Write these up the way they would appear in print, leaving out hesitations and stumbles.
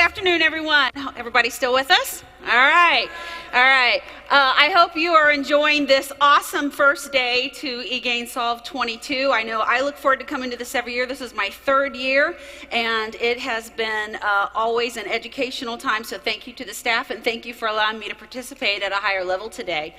afternoon, everyone. Everybody still with us? All right. I hope you are enjoying this awesome first day to eGain Solve 22. I know I look forward to coming to this every year. This is my third year, and it has been always an educational time, so thank you to the staff, and thank you for allowing me to participate at a higher level today.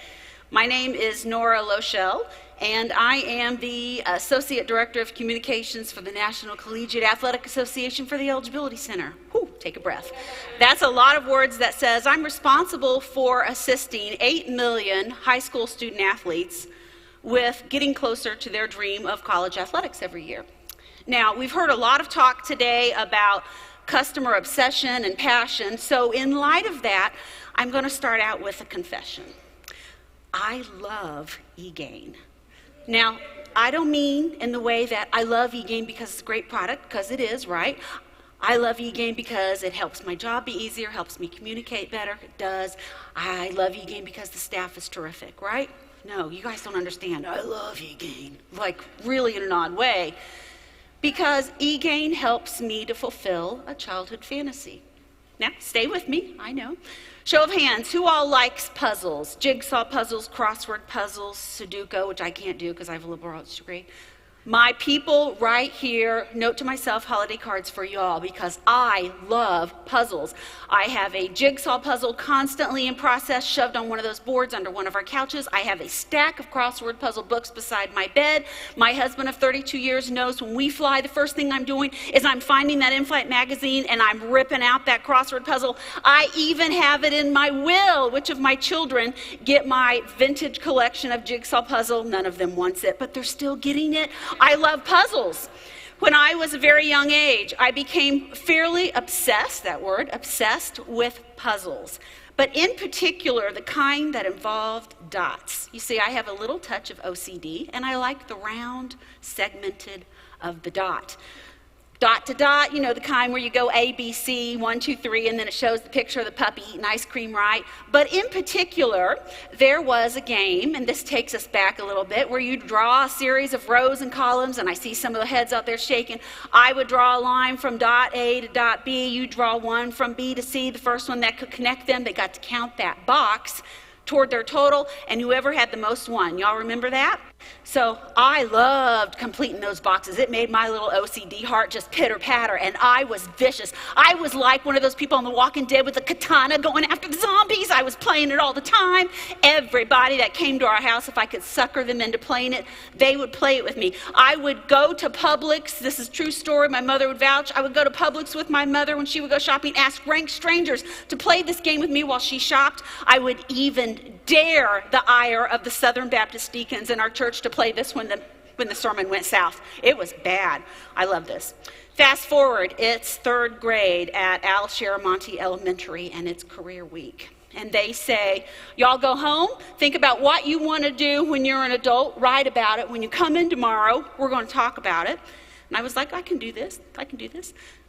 My name is Nora Loechel, and I am the Associate Director of Communications for the National Collegiate Athletic Association for the Eligibility Center. Whew, take a breath. That's a lot of words that says I'm responsible for assisting 8 million high school student athletes with getting closer to their dream of college athletics every year. Now, we've heard a lot of talk today about customer obsession and passion, so in light of that, I'm going to start out with a confession. I love eGain. Now, I don't mean in the way that I love eGain because it's a great product, because it is, right? I love eGain because it helps my job be easier, helps me communicate better. It does. I love eGain because the staff is terrific, right? No, you guys don't understand. I love eGain, like really in an odd way, because eGain helps me to fulfill a childhood fantasy. Now, stay with me, I know. Show of hands, who all likes puzzles? Jigsaw puzzles, crossword puzzles, Sudoku, which I can't do because I have a liberal arts degree. My people right here, note to myself, holiday cards for you all, because I love puzzles. I have a jigsaw puzzle constantly in process, shoved on one of those boards under one of our couches. I have a stack of crossword puzzle books beside my bed. My husband of 32 years knows when we fly, the first thing I'm doing is I'm finding that in-flight magazine and I'm ripping out that crossword puzzle. I even have it in my will, which of my children get my vintage collection of jigsaw puzzle. None of them wants it, but they're still getting it. I love puzzles. When I was a very young age, I became fairly obsessed, obsessed with puzzles. But in particular, the kind that involved dots. You see, I have a little touch of OCD, and I like the round, segmented of the dot. Dot to dot, you know, the kind where you go A, B, C, 1, 2, 3, and then it shows the picture of the puppy eating ice cream, right? But in particular, there was a game, and this takes us back a little bit, where you draw a series of rows and columns, and I see some of the heads out there shaking. I would draw a line from dot A to dot B. You draw one from B to C. The first one that could connect them, they got to count that box toward their total, and whoever had the most won. Y'all remember that? So I loved completing those boxes. It made my little OCD heart just pitter-patter, and I was vicious. I was like one of those people on The Walking Dead with a katana going after the zombies. I was playing it all the time. Everybody that came to our house, if I could sucker them into playing it, they would play it with me. I would go to Publix. This is a true story. My mother would vouch. I would go to Publix with my mother when she would go shopping, ask rank strangers to play this game with me while she shopped. I would even dare the ire of the Southern Baptist deacons in our church to play this when the sermon went south. It was bad. I love this. Fast forward, it's third grade at Al Sharamonte Elementary, and it's career week. And they say, y'all go home, think about what you want to do when you're an adult, write about it. When you come in tomorrow, we're going to talk about it. And I was like, I can do this.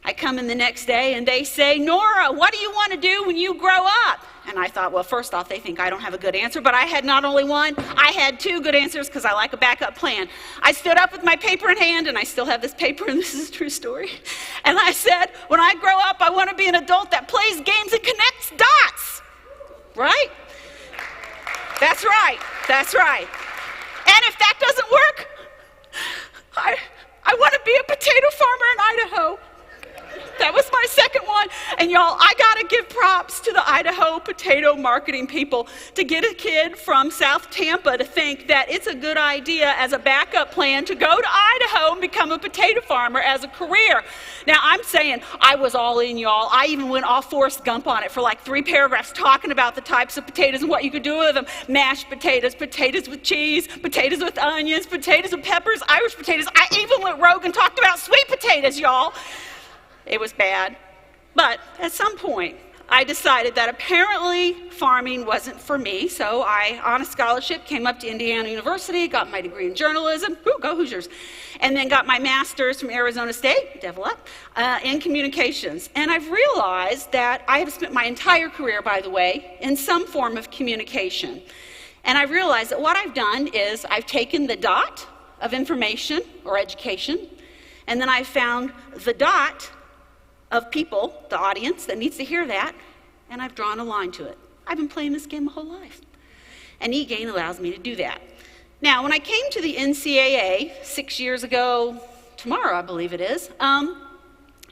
I come in the next day, and they say, Nora, what do you want to do when you grow up? And I thought, well, first off, they think I don't have a good answer, but I had not only one, I had two good answers because I like a backup plan. I stood up with my paper in hand, and I still have this paper, and this is a true story. And I said, when I grow up, I want to be an adult that plays games and connects dots. Right? That's right. And if that doesn't work, I want to be a potato farmer in Idaho. That was my second one. And y'all, I got to give props to the Idaho potato marketing people to get a kid from South Tampa to think that it's a good idea as a backup plan to go to Idaho and become a potato farmer as a career. Now, I'm saying I was all in, y'all. I even went all Forrest Gump on it for like 3 paragraphs talking about the types of potatoes and what you could do with them. Mashed potatoes, potatoes with cheese, potatoes with onions, potatoes with peppers, Irish potatoes. I even went rogue and talked about sweet potatoes, y'all. It was bad. But at some point, I decided that apparently farming wasn't for me, so I, on a scholarship, came up to Indiana University, got my degree in journalism, go Hoosiers, and then got my master's from Arizona State, devil up, in communications. And I've realized that I have spent my entire career, by the way, in some form of communication. And I realized that what I've done is I've taken the dot of information or education, and then I found the dot of people, the audience, that needs to hear that, and I've drawn a line to it. I've been playing this game my whole life. And eGain allows me to do that. Now, when I came to the NCAA 6 years ago, tomorrow I believe it is,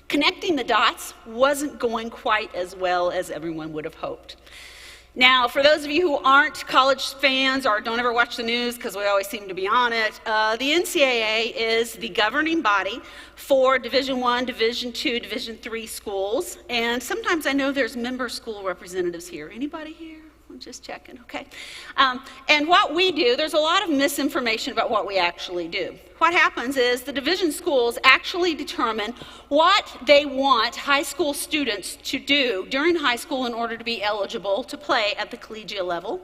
connecting the dots wasn't going quite as well as everyone would have hoped. Now, for those of you who aren't college fans or don't ever watch the news, because we always seem to be on it, the NCAA is the governing body for Division I, Division II, Division III schools. And sometimes I know there's member school representatives here. Anybody here? I'm just checking, okay. And what we do, there's a lot of misinformation about what we actually do. What happens is the division schools actually determine what they want high school students to do during high school in order to be eligible to play at the collegiate level.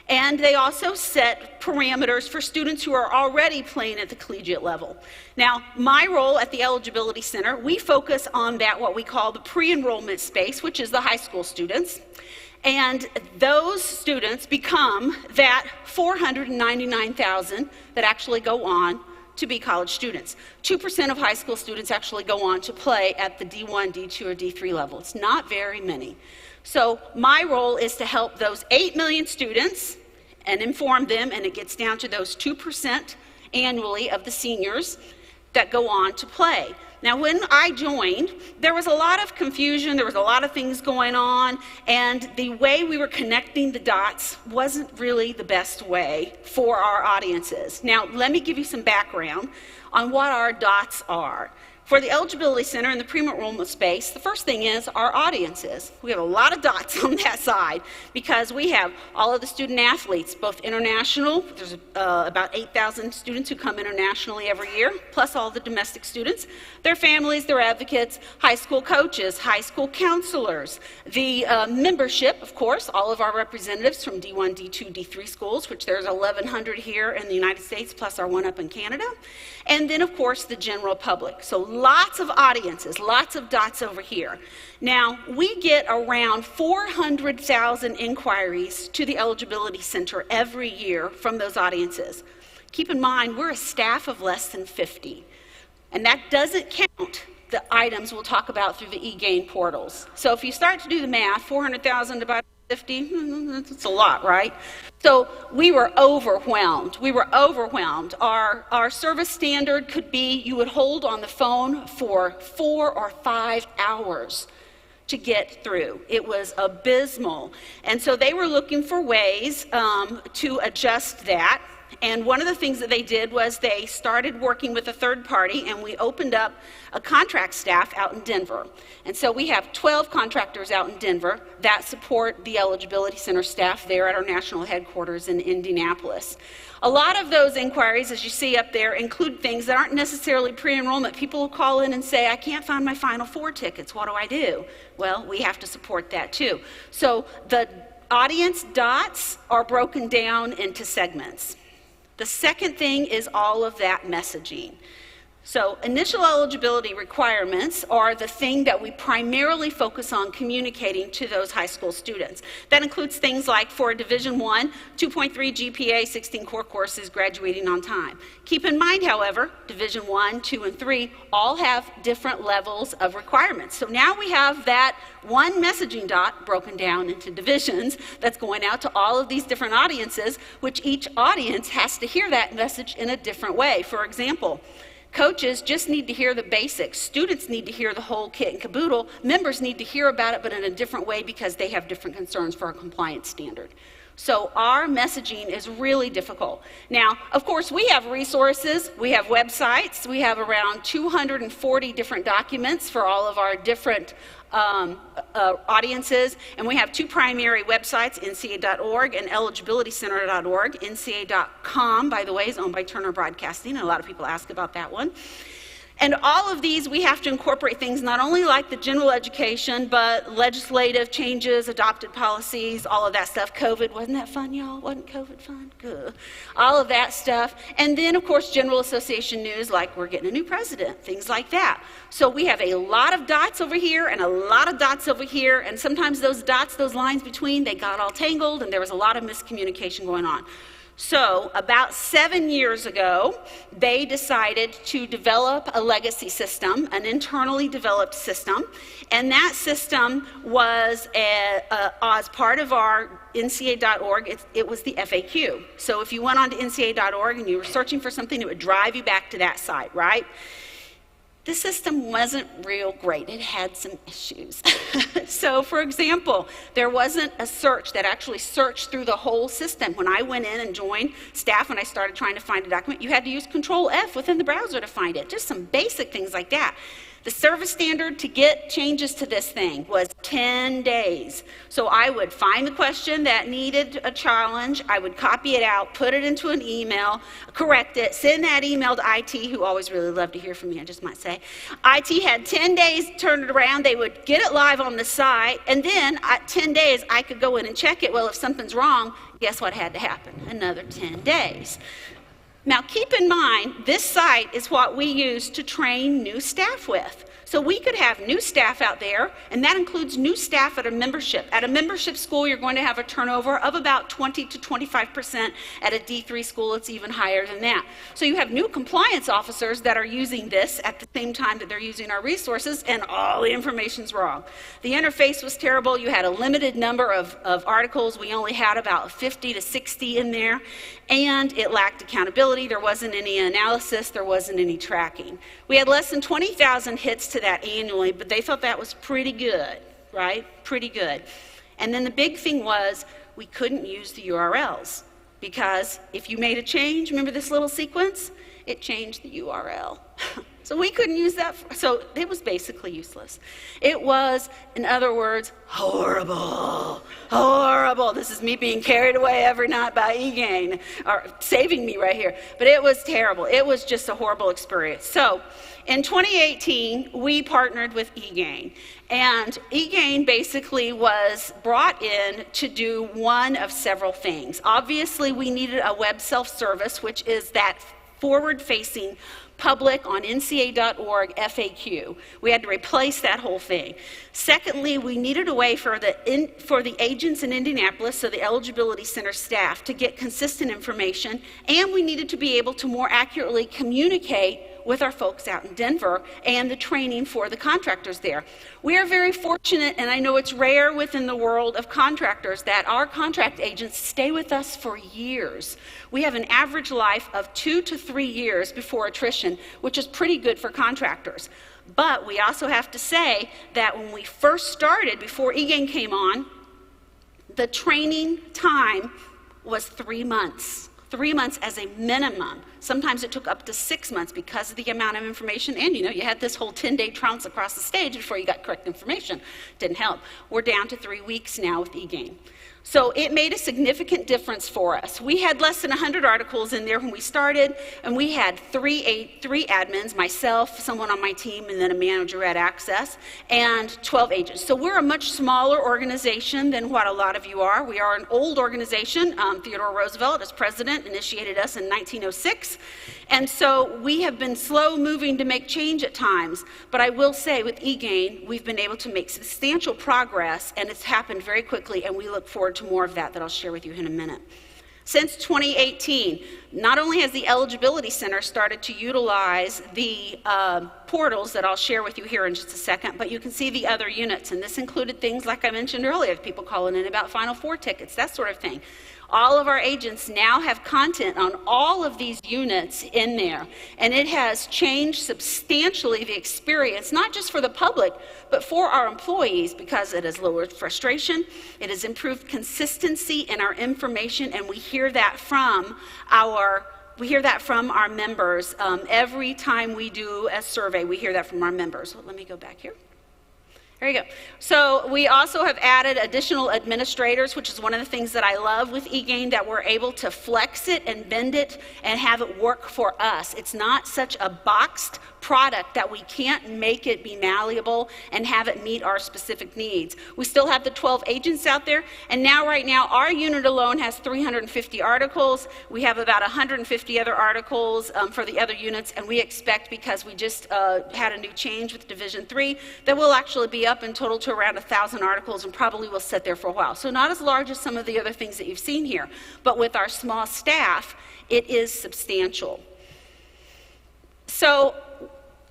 And they also set parameters for students who are already playing at the collegiate level. Now, my role at the Eligibility Center, we focus on that, what we call the pre-enrollment space, which is the high school students. And those students become that 499,000 that actually go on to be college students. 2% of high school students actually go on to play at the D1, D2, or D3 level. It's not very many. So my role is to help those 8 million students and inform them, and it gets down to those 2% annually of the seniors that go on to play. Now, when I joined, there was a lot of confusion, there was a lot of things going on, and the way we were connecting the dots wasn't really the best way for our audiences. Now, let me give you some background on what our dots are. For the Eligibility Center in the pre-enrollment space, the first thing is our audiences. We have a lot of dots on that side because we have all of the student athletes, both international, there's about 8,000 students who come internationally every year, plus all the domestic students, their families, their advocates, high school coaches, high school counselors, the membership, of course, all of our representatives from D1, D2, D3 schools, which there's 1,100 here in the United States, plus our one up in Canada, and then, of course, the general public. So lots of audiences, lots of dots over here. Now, we get around 400,000 inquiries to the Eligibility Center every year from those audiences. Keep in mind, we're a staff of less than 50, and that doesn't count the items we'll talk about through the eGain portals. So if you start to do the math, 400,000 divided by 50, that's a lot, right? So we were overwhelmed. We were overwhelmed. Our service standard could be you would hold on the phone for 4 or 5 hours to get through. It was abysmal. And so they were looking for ways to adjust that. And one of the things that they did was they started working with a third party, and we opened up a contract staff out in Denver. And so we have 12 contractors out in Denver that support the Eligibility Center staff there at our national headquarters in Indianapolis. A lot of those inquiries, as you see up there, include things that aren't necessarily pre-enrollment. People will call in and say, I can't find my Final Four tickets. What do I do? Well, we have to support that too. So the audience dots are broken down into segments. The second thing is all of that messaging. So initial eligibility requirements are the thing that we primarily focus on communicating to those high school students. That includes things like for Division I, 2.3 GPA, 16 core courses, graduating on time. Keep in mind, however, Division I, II, and III all have different levels of requirements. So now we have that one messaging dot broken down into divisions that's going out to all of these different audiences, which each audience has to hear that message in a different way. For example, coaches just need to hear the basics. Students need to hear the whole kit and caboodle. Members need to hear about it, but in a different way because they have different concerns for our compliance standard. So our messaging is really difficult. Now, of course, we have resources. We have websites. We have around 240 different documents for all of our different audiences, and we have 2 primary websites, NCAA.org and eligibilitycenter.org. NCAA.com, by the way, is owned by Turner Broadcasting, and a lot of people ask about that one. And all of these, we have to incorporate things not only like the general education, but legislative changes, adopted policies, all of that stuff. COVID, wasn't that fun, y'all? Wasn't COVID fun? Good. All of that stuff. And then, of course, general association news, like we're getting a new president, things like that. So we have a lot of dots over here and a lot of dots over here, and sometimes those dots, those lines between, they got all tangled, and there was a lot of miscommunication going on. So about 7 years ago, they decided to develop a legacy system, an internally developed system, and that system was as part of our NCAA.org, it was the FAQ. So if you went on to NCAA.org and you were searching for something, it would drive you back to that site, right? The system wasn't real great. It had some issues. So, for example, there wasn't a search that actually searched through the whole system. When I went in and joined staff and I started trying to find a document, you had to use Control F within the browser to find it. Just some basic things like that. The service standard to get changes to this thing was 10 days. So I would find the question that needed a challenge, I would copy it out, put it into an email, correct it, send that email to IT, who always really loved to hear from me, I just might say. IT had 10 days to turn it around, they would get it live on the site, and then at 10 days I could go in and check it. Well, if something's wrong, guess what had to happen? Another 10 days. Now keep in mind, this site is what we use to train new staff with. So we could have new staff out there, and that includes new staff at a membership. At a membership school, you're going to have a turnover of about 20 to 25%. At a D3 school, it's even higher than that. So you have new compliance officers that are using this at the same time that they're using our resources, and all the information's wrong. The interface was terrible. You had a limited number of articles. We only had about 50 to 60 in there, and it lacked accountability. There wasn't any analysis. There wasn't any tracking. We had less than 20,000 hits to that annually, but they thought that was pretty good, right? Pretty good. And then the big thing was we couldn't use the URLs, because if you made a change, remember this little sequence? It changed the URL. So we couldn't use that, so it was basically useless. It was, in other words, horrible, horrible. This is me being carried away every night by eGain, or saving me right here. But it was terrible. It was just a horrible experience. So in 2018, we partnered with eGain. And eGain basically was brought in to do one of several things. Obviously, we needed a web self-service, which is that forward-facing public on NCAA.org FAQ. We had to replace that whole thing. Secondly, we needed a way for the agents in Indianapolis, so the eligibility center staff, to get consistent information, and we needed to be able to more accurately communicate with our folks out in Denver and the training for the contractors there. We are very fortunate, and I know it's rare within the world of contractors, that our contract agents stay with us for years. We have an average life of 2 to 3 years before attrition, which is pretty good for contractors. But we also have to say that when we first started, before eGain came on, the training time was 3 months. 3 months as a minimum. Sometimes it took up to 6 months because of the amount of information, and you had this whole 10-day trounce across the stage before you got correct information. Didn't help. We're down to 3 weeks now with eGain. So it made a significant difference for us. We had less than 100 articles in there when we started, and we had three admins, myself, someone on my team, and then a manager at Access, and 12 agents. So we're a much smaller organization than what a lot of you are. We are an old organization. Theodore Roosevelt, as president, initiated us in 1906. And so we have been slow moving to make change at times. But I will say with eGain, we've been able to make substantial progress, and it's happened very quickly, and we look forward to more of that I'll share with you in a minute. Since 2018, not only has the Eligibility Center started to utilize the portals that I'll share with you here in just a second, but you can see the other units, and this included things like I mentioned earlier, people calling in about Final Four tickets, that sort of thing. All of our agents now have content on all of these units in there, and it has changed substantially the experience, not just for the public, but for our employees, because it has lowered frustration, it has improved consistency in our information, and we hear that from our members. Every time we do a survey, we hear that from our members. Well, let me go back here. There you go. So we also have added additional administrators, which is one of the things that I love with eGain, that we're able to flex it and bend it and have it work for us. It's not such a boxed product that we can't make it be malleable and have it meet our specific needs. We still have the 12 agents out there, and now right now our unit alone has 350 articles. We have about 150 other articles for the other units, and we expect, because we just had a new change with Division 3, that we'll actually be up in total to around 1,000 articles and probably will sit there for a while. So not as large as some of the other things that you've seen here, but with our small staff, it is substantial. So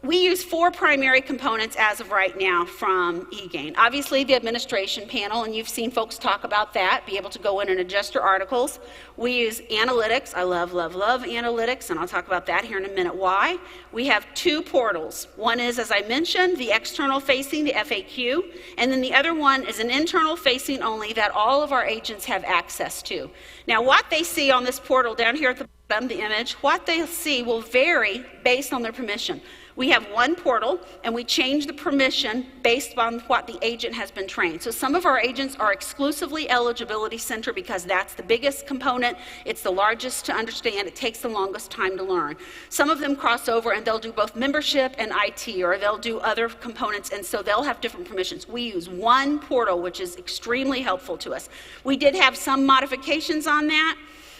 we use 4 primary components as of right now from eGain. Obviously, the administration panel, and you've seen folks talk about that, be able to go in and adjust your articles. We use analytics. I love, love, love analytics, and I'll talk about that here in a minute why. We have 2 portals. One is, as I mentioned, the external facing, the FAQ, and then the other one is an internal facing only that all of our agents have access to. Now, what they see on this portal down here at the bottom, the image, what they'll see will vary based on their permission. We have one portal, and we change the permission based on what the agent has been trained. So some of our agents are exclusively eligibility center because that's the biggest component. It's the largest to understand. It takes the longest time to learn. Some of them cross over, and they'll do both membership and IT, or they'll do other components, and so they'll have different permissions. We use one portal, which is extremely helpful to us. We did have some modifications on that.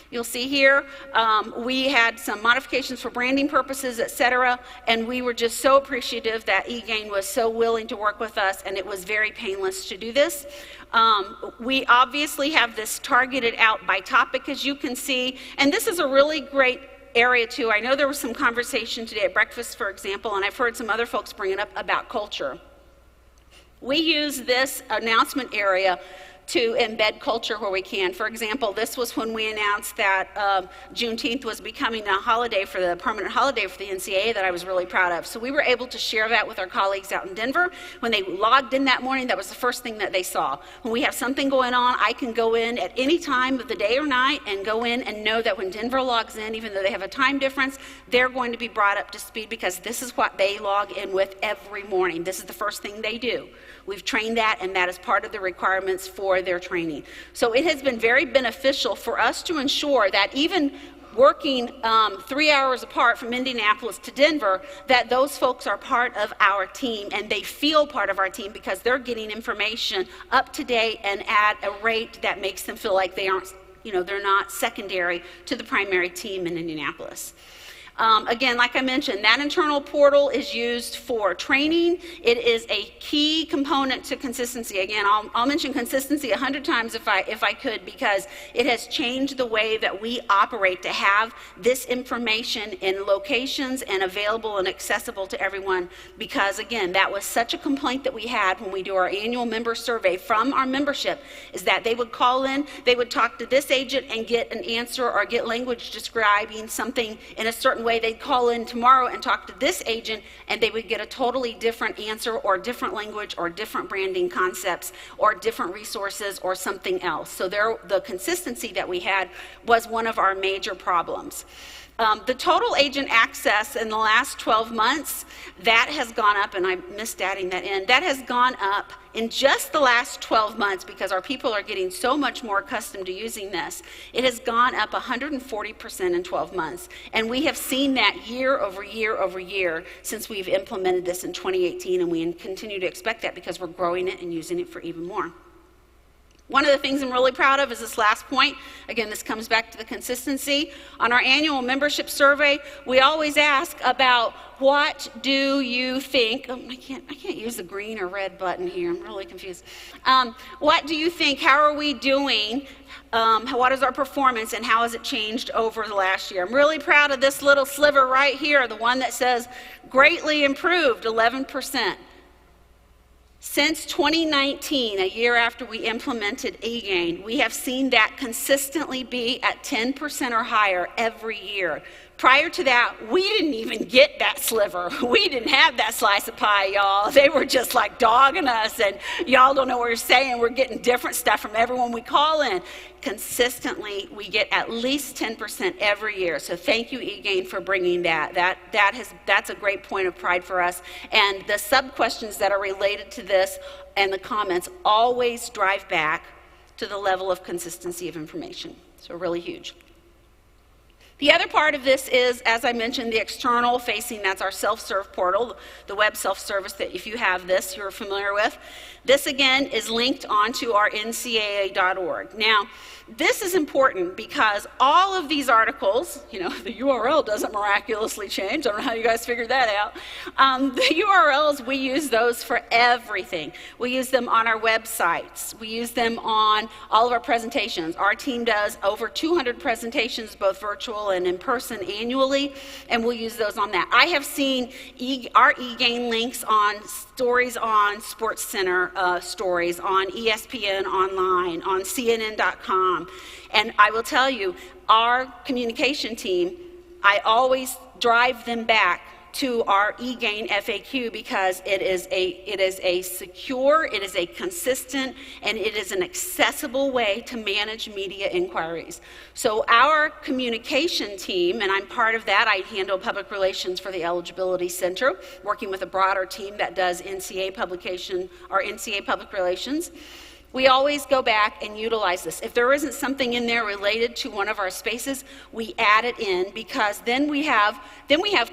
You'll see here, we had some modifications for branding purposes, etc., and we were just so appreciative that eGain was so willing to work with us, and it was very painless to do this. We obviously have this targeted out by topic, as you can see, and this is a really great area too. I know there was some conversation today at breakfast, for example, and I've heard some other folks bring it up about culture. We use this announcement area to embed culture where we can. For example, this was when we announced that Juneteenth was becoming a holiday for the permanent holiday for the NCAA that I was really proud of. So we were able to share that with our colleagues out in Denver. When they logged in that morning, that was the first thing that they saw. When we have something going on, I can go in at any time of the day or night and go in and know that when Denver logs in, even though they have a time difference, they're going to be brought up to speed because this is what they log in with every morning. This is the first thing they do. We've trained that, and that is part of the requirements for their training. So it has been very beneficial for us to ensure that even working 3 hours apart from Indianapolis to Denver, that those folks are part of our team and they feel part of our team because they're getting information up to date and at a rate that makes them feel like they aren't, they're not secondary to the primary team in Indianapolis. Again, like I mentioned, that internal portal is used for training. It is a key component to consistency. Again, I'll mention consistency 100 times if I could, because it has changed the way that we operate to have this information in locations and available and accessible to everyone, because again, that was such a complaint that we had when we do our annual member survey from our membership, is that they would call in, they would talk to this agent and get an answer or get language describing something in a certain way. They'd call in tomorrow and talk to this agent and they would get a totally different answer or different language or different branding concepts or different resources or something else. So the consistency that we had was one of our major problems. The total agent access in the last 12 months, that has gone up, and I missed adding that in, that has gone up in just the last 12 months because our people are getting so much more accustomed to using this. It has gone up 140% in 12 months, and we have seen that year over year over year since we've implemented this in 2018, and we continue to expect that because we're growing it and using it for even more. One of the things I'm really proud of is this last point. Again, this comes back to the consistency. On our annual membership survey, we always ask about what do you think. Oh, I can't use the green or red button here. I'm really confused. What do you think? How are we doing? What is our performance and how has it changed over the last year? I'm really proud of this little sliver right here, the one that says greatly improved, 11%. Since 2019, a year after we implemented eGain, we have seen that consistently be at 10% or higher every year. Prior to that, we didn't even get that sliver. We didn't have that slice of pie, y'all. They were just like dogging us, and y'all don't know what you're saying. We're getting different stuff from everyone we call in. Consistently, we get at least 10% every year. So thank you, eGain, for bringing that. That's a great point of pride for us. And the sub-questions that are related to this and the comments always drive back to the level of consistency of information. So really huge. The other part of this is, as I mentioned, the external facing, that's our self-serve portal, the web self-service that if you have this, you're familiar with. This again is linked onto our NCAA.org. Now, This is important because all of these articles, you know, the URL doesn't miraculously change. I don't know how you guys figured that out. The URLs, we use those for everything. We use them on our websites. We use them on all of our presentations. Our team does over 200 presentations, both virtual and in person annually, and we'll use those on that. I have seen our eGain links on stories on SportsCenter, stories on ESPN Online, on CNN.com. And I will tell you, our communication team, I always drive them back to our eGain FAQ because it is a secure, it is a consistent, and it is an accessible way to manage media inquiries. So our communication team, and I'm part of that, I handle public relations for the Eligibility Center, working with a broader team that does NCAA publication or NCAA public relations. We always go back and utilize this. If there isn't something in there related to one of our spaces, we add it in because then we have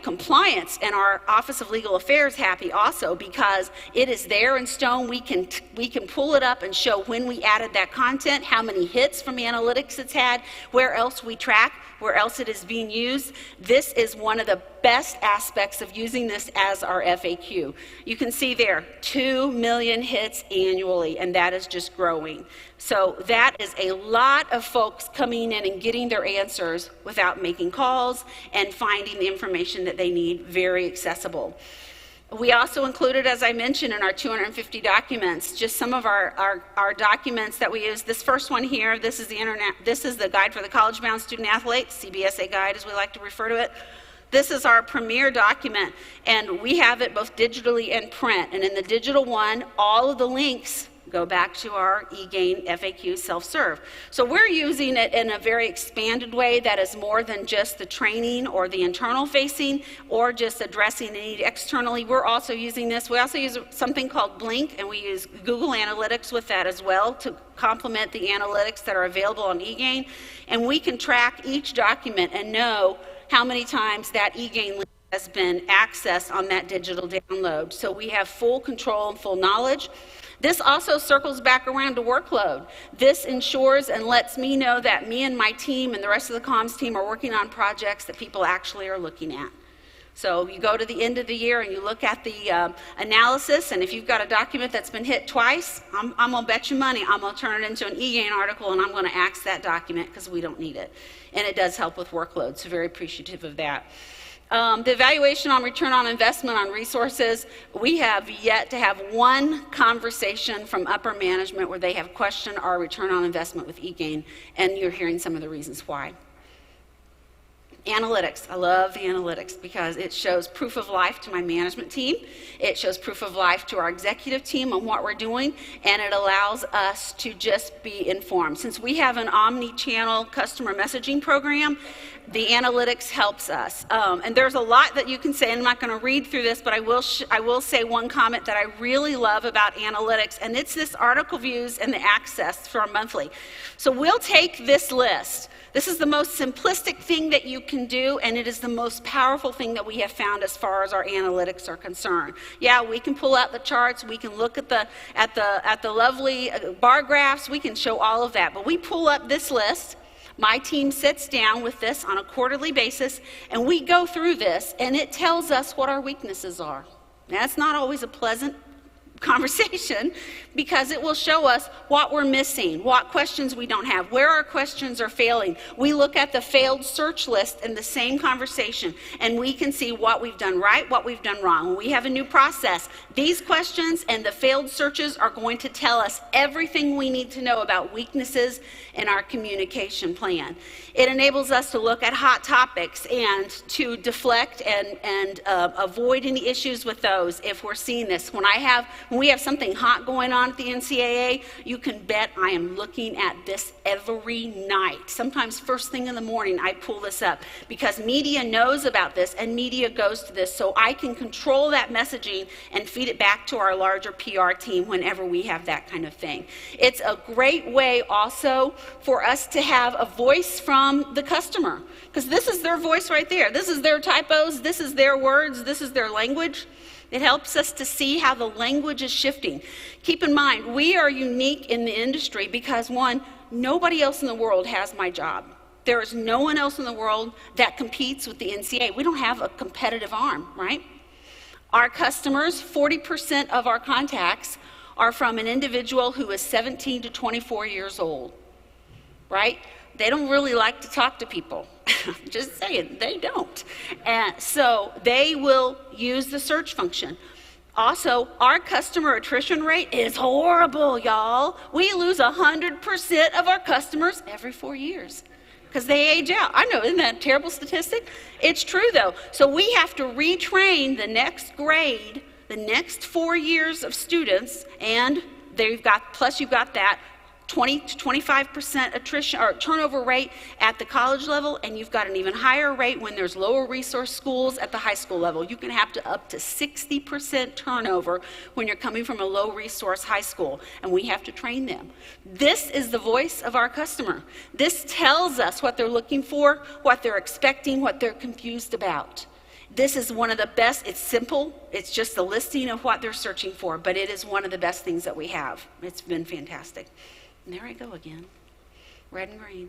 compliance and our Office of Legal Affairs happy also because it is there in stone. We can pull it up and show when we added that content, how many hits from analytics it's had, where else we track, where else it is being used. This is one of the best aspects of using this as our FAQ. You can see there, 2 million hits annually, and that is just growing. So that is a lot of folks coming in and getting their answers without making calls and finding the information that they need very accessible. We also included, as I mentioned, in our 250 documents, just some of our documents that we use. This first one here, this is the guide for the college-bound student athlete, CBSA guide as we like to refer to it. This is our premier document, and we have it both digitally and print. And in the digital one, all of the links go back to our eGain FAQ self-serve. So we're using it in a very expanded way that is more than just the training or the internal facing or just addressing the need externally. We're also using this. We also use something called Blink, and we use Google Analytics with that as well to complement the analytics that are available on eGain. And we can track each document and know how many times that eGain link has been accessed on that digital download. So we have full control and full knowledge. This also circles back around to workload. This ensures and lets me know that me and my team and the rest of the comms team are working on projects that people actually are looking at. So you go to the end of the year and you look at the analysis, and if you've got a document that's been hit twice, I'm going to bet you money I'm going to turn it into an eGain article and I'm going to axe that document because we don't need it. And it does help with workload, so very appreciative of that. The evaluation on return on investment on resources, we have yet to have one conversation from upper management where they have questioned our return on investment with eGain, and you're hearing some of the reasons why. Analytics. I love the analytics because it shows proof of life to my management team. It shows proof of life to our executive team on what we're doing, and it allows us to just be informed. Since we have an omni-channel customer messaging program, the analytics helps us. And there's a lot that you can say, and I'm not going to read through this, but I will say one comment that I really love about analytics, and it's this article views and the access for our monthly. So we'll take this list. This is the most simplistic thing that you can do, and it is the most powerful thing that we have found as far as our analytics are concerned. Yeah, we can pull out the charts, we can look at the lovely bar graphs, we can show all of that, but we pull up this list. My team sits down with this on a quarterly basis, and we go through this, and it tells us what our weaknesses are. Now, that's not always a pleasant conversation because it will show us what we're missing, what questions we don't have, where our questions are failing. We look at the failed search list in the same conversation, and we can see what we've done right, what we've done wrong. When we have a new process, these questions and the failed searches are going to tell us everything we need to know about weaknesses in our communication plan. It enables us to look at hot topics and to deflect and avoid any issues with those if we're seeing this. When we have something hot going on at the NCAA, you can bet I am looking at this every night. Sometimes first thing in the morning I pull this up because media knows about this and media goes to this, so I can control that messaging and feed it back to our larger PR team whenever we have that kind of thing. It's a great way also for us to have a voice from the customer, because this is their voice right there. This is their typos, this is their words, this is their language. It helps us to see how the language is shifting. Keep in mind, we are unique in the industry because, one, nobody else in the world has my job. There is no one else in the world that competes with the NCAA. We don't have a competitive arm, right? Our customers, 40% of our contacts are from an individual who is 17 to 24 years old, right? They don't really like to talk to people. Just saying, they don't. And so they will use the search function. Also, our customer attrition rate is horrible, y'all. We lose 100% of our customers every 4 years because they age out. I know, isn't that a terrible statistic? It's true, though. So we have to retrain the next grade, the next 4 years of students, and you've got that 20 to 25% attrition or turnover rate at the college level, and you've got an even higher rate when there's lower resource schools at the high school level. You can have up to 60% turnover when you're coming from a low resource high school, and we have to train them. This is the voice of our customer. This tells us what they're looking for, what they're expecting, what they're confused about. This is one of the best. It's simple. It's just a listing of what they're searching for, but it is one of the best things that we have. It's been fantastic. And there I go again, red and green.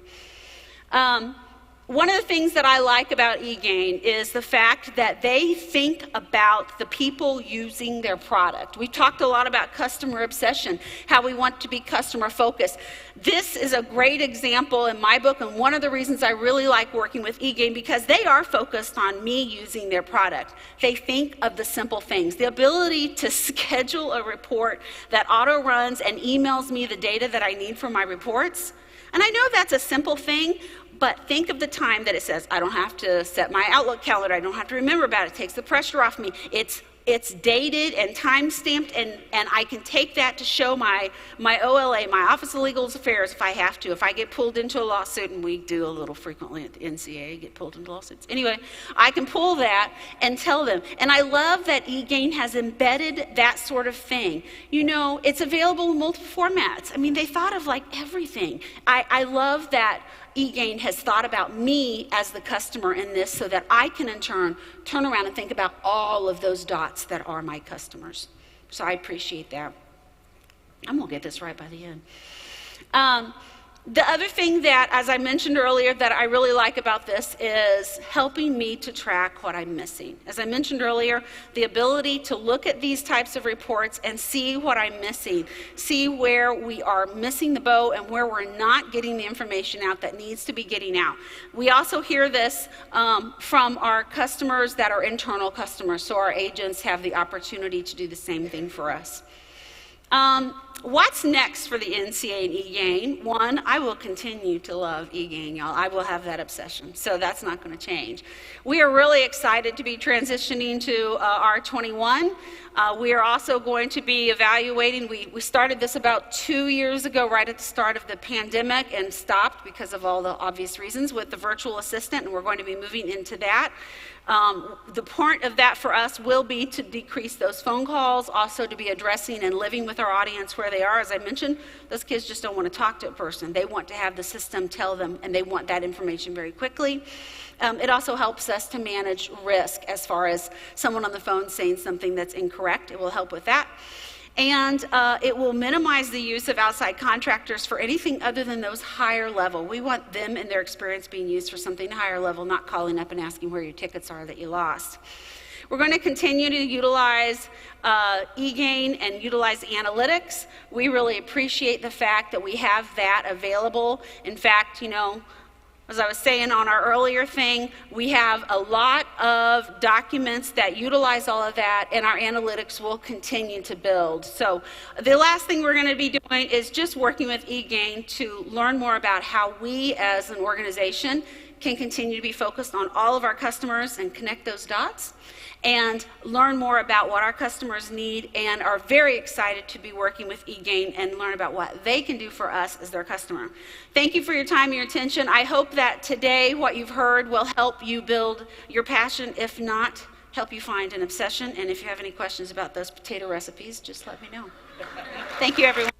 One of the things that I like about eGain is the fact that they think about the people using their product. We've talked a lot about customer obsession, how we want to be customer focused. This is a great example in my book, and one of the reasons I really like working with eGain, because they are focused on me using their product. They think of the simple things. The ability to schedule a report that auto runs and emails me the data that I need for my reports. And I know that's a simple thing, but think of the time that it says, I don't have to set my Outlook calendar, I don't have to remember about it, it takes the pressure off me. It's dated and time-stamped, and I can take that to show my OLA, my Office of Legal Affairs, if I have to. If I get pulled into a lawsuit, and we do a little frequently at the NCAA, get pulled into lawsuits. Anyway, I can pull that and tell them. And I love that eGain has embedded that sort of thing. You know, it's available in multiple formats. I mean, they thought of like everything. I love that eGain has thought about me as the customer in this so that I can in turn turn around and think about all of those dots that are my customers. So I appreciate that. I'm gonna get this right by the end. The other thing that, as I mentioned earlier, that I really like about this is helping me to track what I'm missing. As I mentioned earlier, the ability to look at these types of reports and see what I'm missing, see where we are missing the boat and where we're not getting the information out that needs to be getting out. We also hear this from our customers that are internal customers, so our agents have the opportunity to do the same thing for us. What's next for the NCAA and eGain? One, I will continue to love eGain, y'all. I will have that obsession, so that's not going to change. We are really excited to be transitioning to R21. We are also going to be evaluating. We started this about 2 years ago, right at the start of the pandemic, and stopped because of all the obvious reasons with the virtual assistant, and we're going to be moving into that. The point of that for us will be to decrease those phone calls, also to be addressing and living with our audience where they are. As I mentioned, those kids just don't want to talk to a person. They want to have the system tell them, and they want that information very quickly. It also helps us to manage risk as far as someone on the phone saying something that's incorrect. It will help with that. And it will minimize the use of outside contractors for anything other than those higher level. We want them and their experience being used for something higher level, not calling up and asking where your tickets are that you lost. We're going to continue to utilize eGain and utilize analytics. We really appreciate the fact that we have that available. In fact, you know, as I was saying on our earlier thing, we have a lot of documents that utilize all of that, and our analytics will continue to build. So the last thing we're going to be doing is just working with eGain to learn more about how we as an organization can continue to be focused on all of our customers and connect those dots, and learn more about what our customers need, and are very excited to be working with eGain and learn about what they can do for us as their customer. Thank you for your time and your attention. I hope that today what you've heard will help you build your passion. If not, help you find an obsession. And if you have any questions about those potato recipes, just let me know. Thank you, everyone.